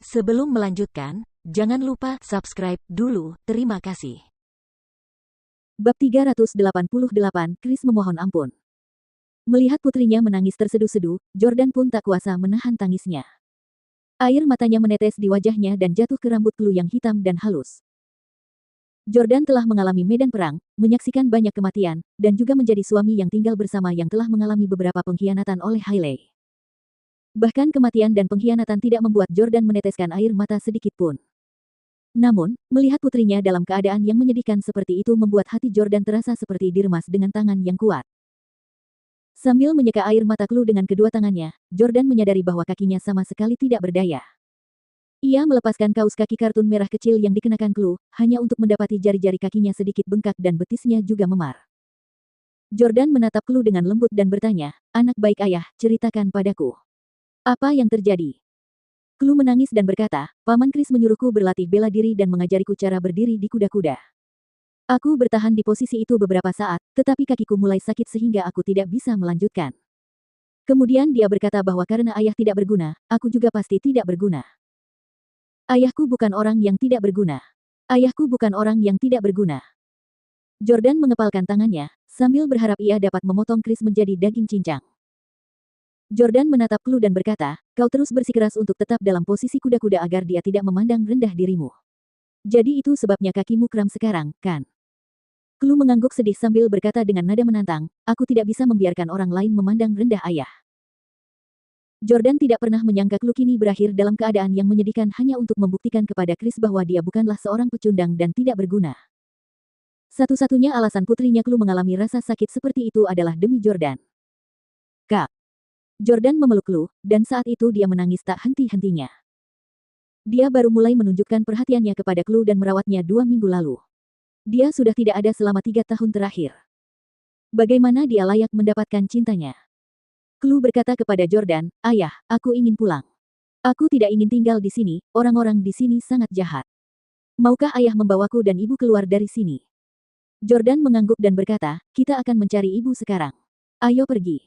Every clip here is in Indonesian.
Sebelum melanjutkan, jangan lupa subscribe dulu, terima kasih. Bab 388, Chris memohon ampun. Melihat putrinya menangis terseduh-seduh, Jordan pun tak kuasa menahan tangisnya. Air matanya menetes di wajahnya dan jatuh ke rambut Chloe yang hitam dan halus. Jordan telah mengalami medan perang, menyaksikan banyak kematian, dan juga menjadi suami yang tinggal bersama yang telah mengalami beberapa pengkhianatan oleh Hailey. Bahkan kematian dan pengkhianatan tidak membuat Jordan meneteskan air mata sedikit pun. Namun, melihat putrinya dalam keadaan yang menyedihkan seperti itu membuat hati Jordan terasa seperti diremas dengan tangan yang kuat. Sambil menyeka air mata Chloe dengan kedua tangannya, Jordan menyadari bahwa kakinya sama sekali tidak berdaya. Ia melepaskan kaos kaki kartun merah kecil yang dikenakan Chloe, hanya untuk mendapati jari-jari kakinya sedikit bengkak dan betisnya juga memar. Jordan menatap Chloe dengan lembut dan bertanya, "Anak baik ayah, ceritakan padaku. Apa yang terjadi?" Chloe menangis dan berkata, "Paman Chris menyuruhku berlatih bela diri dan mengajariku cara berdiri di kuda-kuda. Aku bertahan di posisi itu beberapa saat, tetapi kakiku mulai sakit sehingga aku tidak bisa melanjutkan. Kemudian dia berkata bahwa karena ayah tidak berguna, aku juga pasti tidak berguna. Ayahku bukan orang yang tidak berguna. Ayahku bukan orang yang tidak berguna." Jordan mengepalkan tangannya, sambil berharap ia dapat memotong Chris menjadi daging cincang. Jordan menatap Chloe dan berkata, "Kau terus bersikeras untuk tetap dalam posisi kuda-kuda agar dia tidak memandang rendah dirimu. Jadi itu sebabnya kakimu kram sekarang, kan?" Chloe mengangguk sedih sambil berkata dengan nada menantang, "Aku tidak bisa membiarkan orang lain memandang rendah ayah." Jordan tidak pernah menyangka Chloe kini berakhir dalam keadaan yang menyedihkan hanya untuk membuktikan kepada Chris bahwa dia bukanlah seorang pecundang dan tidak berguna. Satu-satunya alasan putrinya Chloe mengalami rasa sakit seperti itu adalah demi Jordan. "Kak." Jordan memeluk Chloe, dan saat itu dia menangis tak henti-hentinya. Dia baru mulai menunjukkan perhatiannya kepada Chloe dan merawatnya 2 minggu lalu. Dia sudah tidak ada selama 3 tahun terakhir. Bagaimana dia layak mendapatkan cintanya? Chloe berkata kepada Jordan, "Ayah, aku ingin pulang. Aku tidak ingin tinggal di sini, orang-orang di sini sangat jahat. Maukah ayah membawaku dan ibu keluar dari sini?" Jordan mengangguk dan berkata, "Kita akan mencari ibu sekarang. Ayo pergi."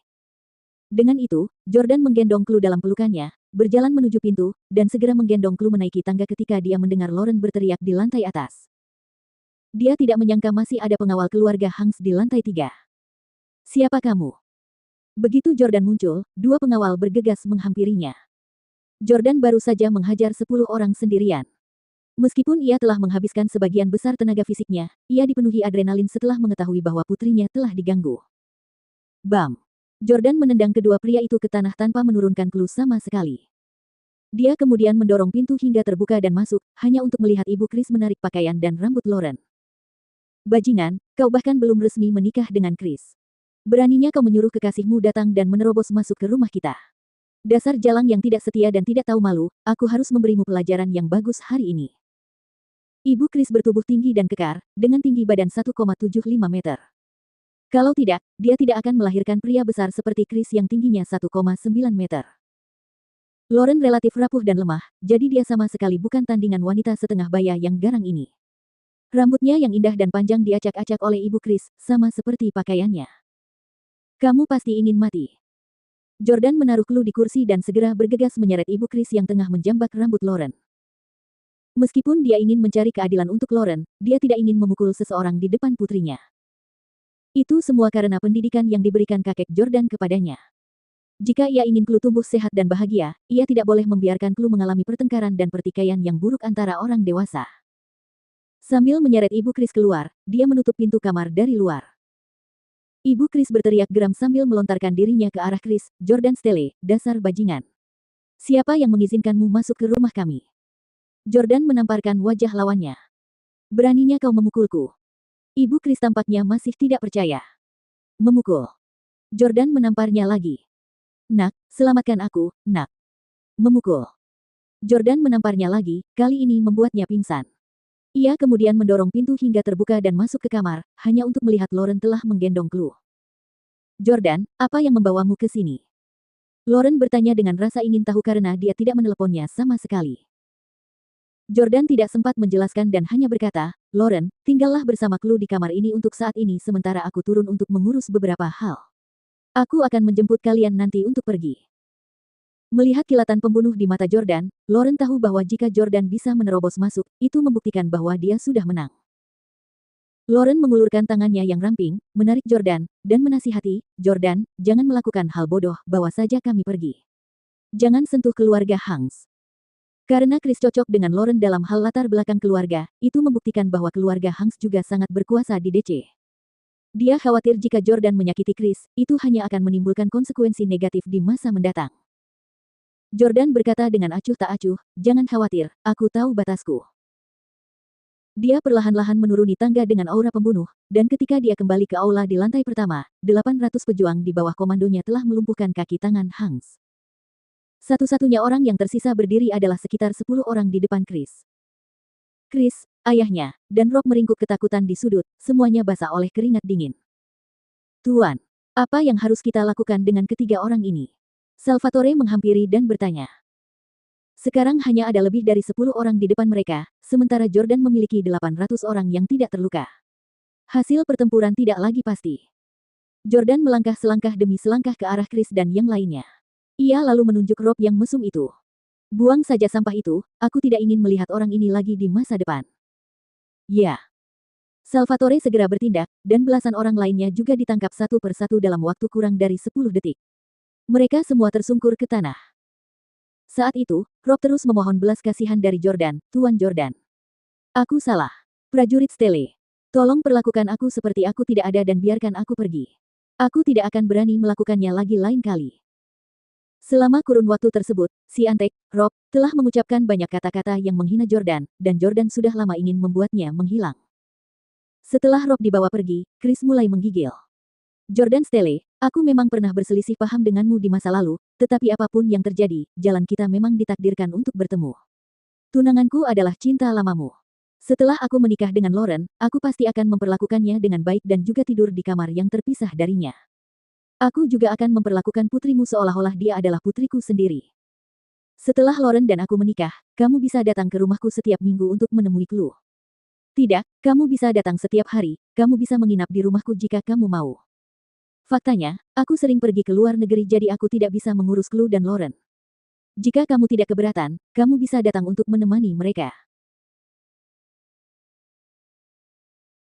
Dengan itu, Jordan menggendong Chloe dalam pelukannya, berjalan menuju pintu, dan segera menggendong Chloe menaiki tangga ketika dia mendengar Lauren berteriak di lantai atas. Dia tidak menyangka masih ada pengawal keluarga Hanks di lantai 3. "Siapa kamu?" Begitu Jordan muncul, 2 pengawal bergegas menghampirinya. Jordan baru saja menghajar 10 orang sendirian. Meskipun ia telah menghabiskan sebagian besar tenaga fisiknya, ia dipenuhi adrenalin setelah mengetahui bahwa putrinya telah diganggu. Bam! Jordan menendang kedua pria itu ke tanah tanpa menurunkan Chloe sama sekali. Dia kemudian mendorong pintu hingga terbuka dan masuk, hanya untuk melihat ibu Chris menarik pakaian dan rambut Lauren. "Bajingan, kau bahkan belum resmi menikah dengan Chris. Beraninya kau menyuruh kekasihmu datang dan menerobos masuk ke rumah kita. Dasar jalang yang tidak setia dan tidak tahu malu, aku harus memberimu pelajaran yang bagus hari ini." Ibu Chris bertubuh tinggi dan kekar, dengan tinggi badan 1,75 meter. Kalau tidak, dia tidak akan melahirkan pria besar seperti Chris yang tingginya 1,9 meter. Lauren relatif rapuh dan lemah, jadi dia sama sekali bukan tandingan wanita setengah baya yang garang ini. Rambutnya yang indah dan panjang diacak-acak oleh ibu Chris, sama seperti pakaiannya. "Kamu pasti ingin mati." Jordan menaruh Chloe di kursi dan segera bergegas menyeret ibu Chris yang tengah menjambak rambut Lauren. Meskipun dia ingin mencari keadilan untuk Lauren, dia tidak ingin memukul seseorang di depan putrinya. Itu semua karena pendidikan yang diberikan kakek Jordan kepadanya. Jika ia ingin Chloe tumbuh sehat dan bahagia, ia tidak boleh membiarkan Chloe mengalami pertengkaran dan pertikaian yang buruk antara orang dewasa. Sambil menyeret ibu Chris keluar, dia menutup pintu kamar dari luar. Ibu Chris berteriak geram sambil melontarkan dirinya ke arah Chris, "Jordan Stelle, dasar bajingan. Siapa yang mengizinkanmu masuk ke rumah kami?" Jordan menamparkan wajah lawannya. "Beraninya kau memukulku?" Ibu Chris tampaknya masih tidak percaya. "Memukul?" Jordan menamparnya lagi. "Nak, selamatkan aku, nak." "Memukul?" Jordan menamparnya lagi, kali ini membuatnya pingsan. Ia kemudian mendorong pintu hingga terbuka dan masuk ke kamar, hanya untuk melihat Lauren telah menggendong Chloe. "Jordan, apa yang membawamu ke sini?" Lauren bertanya dengan rasa ingin tahu karena dia tidak meneleponnya sama sekali. Jordan tidak sempat menjelaskan dan hanya berkata, "Lauren, tinggallah bersama Chloe di kamar ini untuk saat ini sementara aku turun untuk mengurus beberapa hal. Aku akan menjemput kalian nanti untuk pergi." Melihat kilatan pembunuh di mata Jordan, Lauren tahu bahwa jika Jordan bisa menerobos masuk, itu membuktikan bahwa dia sudah menang. Lauren mengulurkan tangannya yang ramping, menarik Jordan, dan menasihati, "Jordan, jangan melakukan hal bodoh, bawa saja kami pergi. Jangan sentuh keluarga Hanks." Karena Chris cocok dengan Lauren dalam hal latar belakang keluarga, itu membuktikan bahwa keluarga Hanks juga sangat berkuasa di DC. Dia khawatir jika Jordan menyakiti Chris, itu hanya akan menimbulkan konsekuensi negatif di masa mendatang. Jordan berkata dengan acuh tak acuh, "Jangan khawatir, aku tahu batasku." Dia perlahan-lahan menuruni tangga dengan aura pembunuh, dan ketika dia kembali ke aula di lantai pertama, 800 pejuang di bawah komandonya telah melumpuhkan kaki tangan Hanks. Satu-satunya orang yang tersisa berdiri adalah sekitar 10 orang di depan Chris. Chris, ayahnya, dan Rob meringkuk ketakutan di sudut, semuanya basah oleh keringat dingin. "Tuan, apa yang harus kita lakukan dengan ketiga orang ini?" Salvatore menghampiri dan bertanya. Sekarang hanya ada lebih dari 10 orang di depan mereka, sementara Jordan memiliki 800 orang yang tidak terluka. Hasil pertempuran tidak lagi pasti. Jordan melangkah selangkah demi selangkah ke arah Chris dan yang lainnya. Ia lalu menunjuk Rob yang mesum itu. "Buang saja sampah itu, aku tidak ingin melihat orang ini lagi di masa depan." "Ya." Salvatore segera bertindak, dan belasan orang lainnya juga ditangkap satu persatu dalam waktu kurang dari 10 detik. Mereka semua tersungkur ke tanah. Saat itu, Rob terus memohon belas kasihan dari Jordan, "Tuan Jordan. Aku salah. Prajurit Stele. Tolong perlakukan aku seperti aku tidak ada dan biarkan aku pergi. Aku tidak akan berani melakukannya lagi lain kali." Selama kurun waktu tersebut, si antek, Rob, telah mengucapkan banyak kata-kata yang menghina Jordan, dan Jordan sudah lama ingin membuatnya menghilang. Setelah Rob dibawa pergi, Chris mulai menggigil. "Jordan Stele, aku memang pernah berselisih paham denganmu di masa lalu, tetapi apapun yang terjadi, jalan kita memang ditakdirkan untuk bertemu. Tunanganku adalah cinta lamamu. Setelah aku menikah dengan Lauren, aku pasti akan memperlakukannya dengan baik dan juga tidur di kamar yang terpisah darinya. Aku juga akan memperlakukan putrimu seolah-olah dia adalah putriku sendiri. Setelah Lauren dan aku menikah, kamu bisa datang ke rumahku setiap minggu untuk menemui Chloe. Tidak, kamu bisa datang setiap hari, kamu bisa menginap di rumahku jika kamu mau. Faktanya, aku sering pergi ke luar negeri jadi aku tidak bisa mengurus Chloe dan Lauren. Jika kamu tidak keberatan, kamu bisa datang untuk menemani mereka."